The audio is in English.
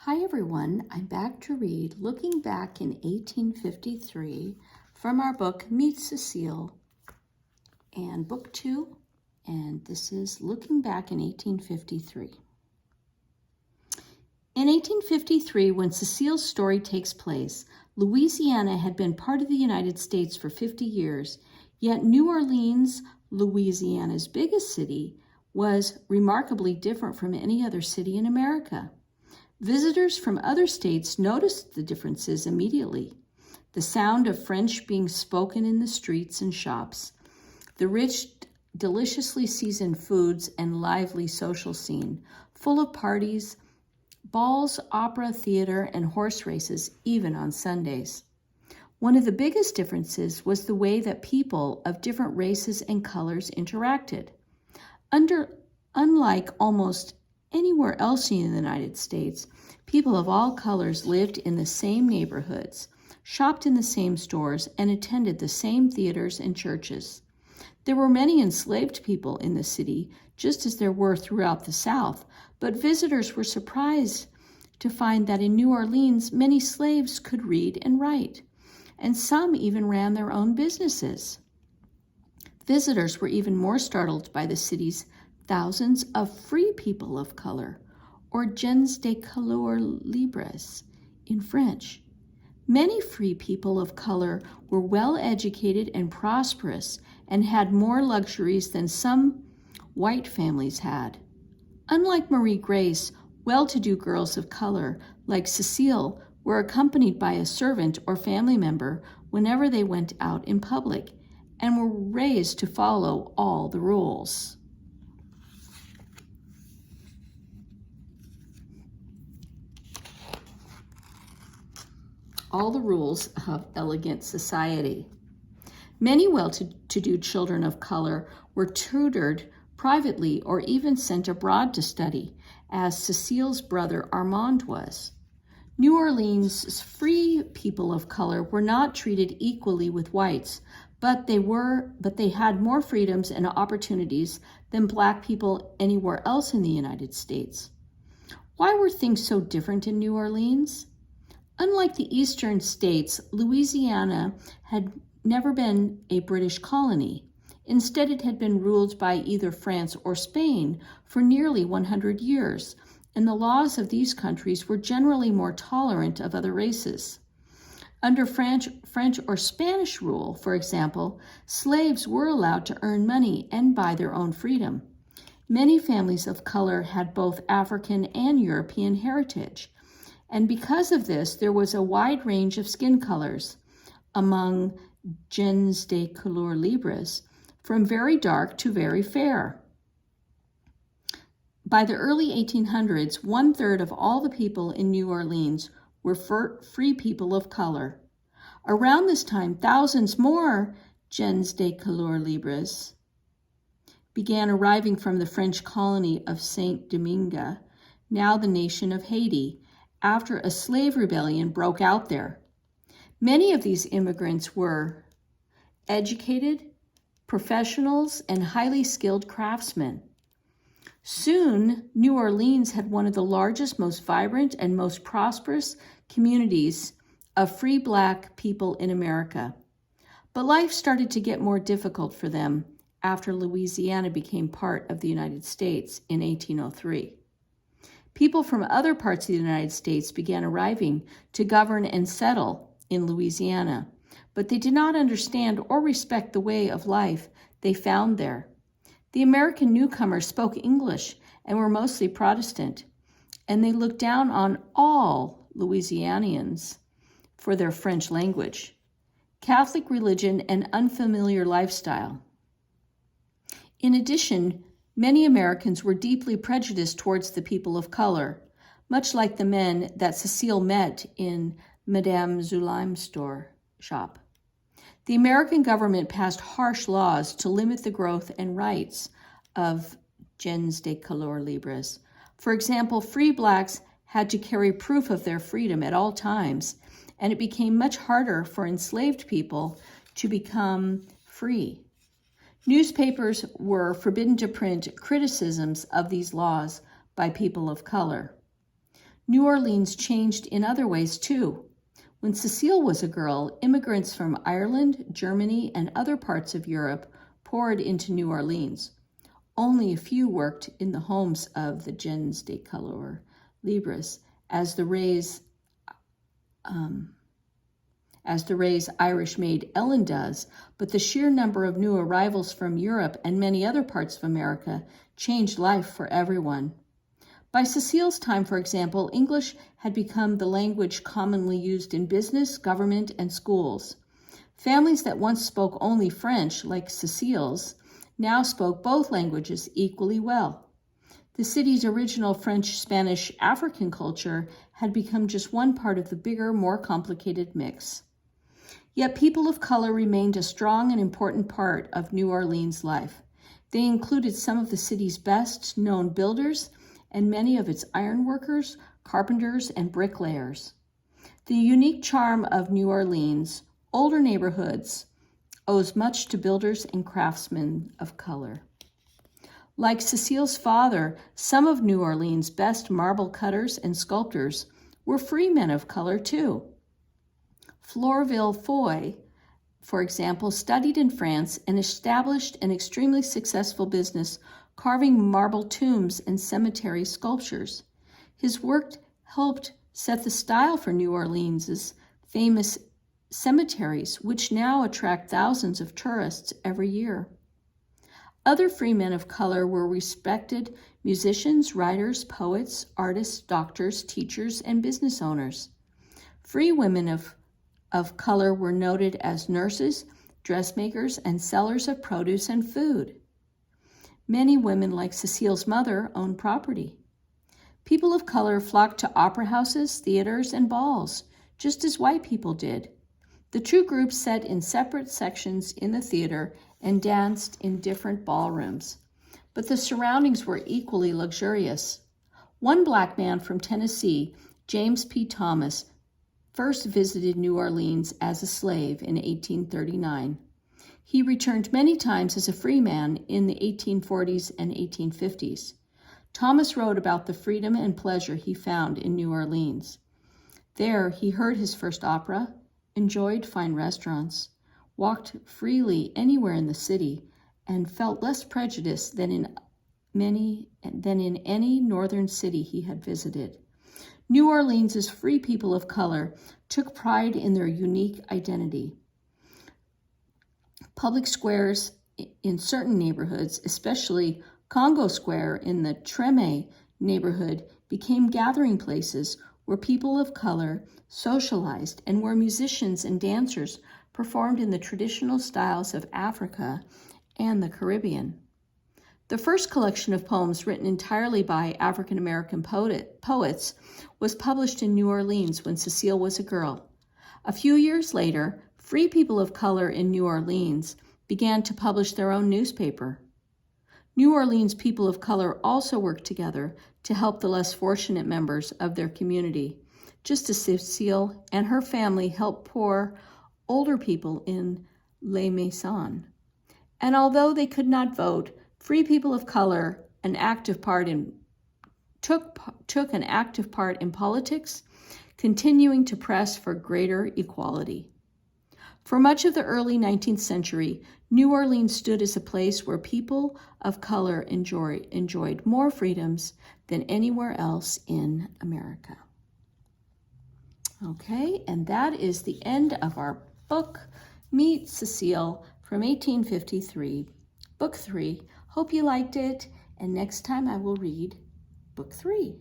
Hi everyone, I'm back to read Looking Back in 1853 from our book Meet Cecile and book 2, and this is Looking Back in 1853. In 1853, when Cecile's story takes place, Louisiana had been part of the United States for 50 years, yet New Orleans, Louisiana's biggest city, was remarkably different from any other city in America. Visitors from other states noticed the differences immediately. The sound of French being spoken in the streets and shops, the rich, deliciously seasoned foods and lively social scene, full of parties, balls, opera, theater, and horse races, even on Sundays. One of the biggest differences was the way that people of different races and colors interacted. Unlike almost anywhere else in the United States, people of all colors lived in the same neighborhoods, shopped in the same stores, and attended the same theaters and churches. There were many enslaved people in the city, just as there were throughout the South, but visitors were surprised to find that in New Orleans, many slaves could read and write, and some even ran their own businesses. Visitors were even more startled by the city's thousands of free people of color, or gens de couleur libres in French. Many free people of color were well educated and prosperous and had more luxuries than some white families had. Unlike Marie Grace, well-to-do girls of color like Cecile were accompanied by a servant or family member whenever they went out in public and were raised to follow all the rules. All the rules of elegant society. Many well-to-do children of color were tutored privately or even sent abroad to study, as Cecile's brother Armand was. New Orleans' free people of color were not treated equally with whites, but they had more freedoms and opportunities than Black people anywhere else in the United States. Why were things so different in New Orleans? Unlike the eastern states, Louisiana had never been a British colony. Instead, it had been ruled by either France or Spain for nearly 100 years, and the laws of these countries were generally more tolerant of other races. Under French or Spanish rule, for example, slaves were allowed to earn money and buy their own freedom. Many families of color had both African and European heritage. And because of this, there was a wide range of skin colors among gens de couleur libres, from very dark to very fair. By the early 1800s, 1/3 of all the people in New Orleans were free people of color. Around this time, thousands more gens de couleur libres began arriving from the French colony of Saint-Domingue, now the nation of Haiti, after a slave rebellion broke out there. Many of these immigrants were educated, professionals, and highly skilled craftsmen. Soon, New Orleans had one of the largest, most vibrant, and most prosperous communities of free Black people in America. But life started to get more difficult for them after Louisiana became part of the United States in 1803. People from other parts of the United States began arriving to govern and settle in Louisiana, but they did not understand or respect the way of life they found there. The American newcomers spoke English and were mostly Protestant, and they looked down on all Louisianians for their French language, Catholic religion, and unfamiliar lifestyle. In addition, many Americans were deeply prejudiced towards the people of color, much like the men that Cecile met in Madame Zulaime's shop. The American government passed harsh laws to limit the growth and rights of gens de couleur libres. For example, free Blacks had to carry proof of their freedom at all times, and it became much harder for enslaved people to become free. Newspapers were forbidden to print criticisms of these laws by people of color. New Orleans changed in other ways too. When Cecile was a girl, immigrants from Ireland, Germany, and other parts of Europe poured into New Orleans. Only a few worked in the homes of the gens de couleur libres, as the Ray's Irish maid Ellen does, but the sheer number of new arrivals from Europe and many other parts of America changed life for everyone. By Cecile's time, for example, English had become the language commonly used in business, government, and schools. Families that once spoke only French, like Cecile's, now spoke both languages equally well. The city's original French, Spanish, African culture had become just one part of the bigger, more complicated mix. Yet people of color remained a strong and important part of New Orleans life. They included some of the city's best-known builders and many of its ironworkers, carpenters, and bricklayers. The unique charm of New Orleans' older neighborhoods owes much to builders and craftsmen of color. Like Cecile's father, some of New Orleans' best marble cutters and sculptors were free men of color too. Florville Foy, for example, studied in France and established an extremely successful business carving marble tombs and cemetery sculptures. His work helped set the style for New Orleans' famous cemeteries, which now attract thousands of tourists every year. Other free men of color were respected musicians, writers, poets, artists, doctors, teachers, and business owners. Free women of color were noted as nurses, dressmakers, and sellers of produce and food. Many women, like Cecile's mother, owned property. People of color flocked to opera houses, theaters, and balls, just as white people did. The two groups sat in separate sections in the theater and danced in different ballrooms, but the surroundings were equally luxurious. One black man from Tennessee, James P. Thomas, first visited New Orleans as a slave in 1839. He returned many times as a free man in the 1840s and 1850s. Thomas wrote about the freedom and pleasure he found in New Orleans. There, he heard his first opera, enjoyed fine restaurants, walked freely anywhere in the city, and felt less prejudice than in any northern city he had visited. New Orleans' free people of color took pride in their unique identity. Public squares in certain neighborhoods, especially Congo Square in the Treme neighborhood, became gathering places where people of color socialized and where musicians and dancers performed in the traditional styles of Africa and the Caribbean. The first collection of poems written entirely by African American poets was published in New Orleans when Cecile was a girl. A few years later, free people of color in New Orleans began to publish their own newspaper. New Orleans people of color also worked together to help the less fortunate members of their community, just as Cecile and her family helped poor, older people in Les Maisons. And although they could not vote, free people of color took an active part in politics, continuing to press for greater equality. For much of the early 19th century, New Orleans stood as a place where people of color enjoyed more freedoms than anywhere else in America. Okay, and that is the end of our book, Meet Cecile, from 1853, Book 3. Hope you liked it, and next time I will read Book 3.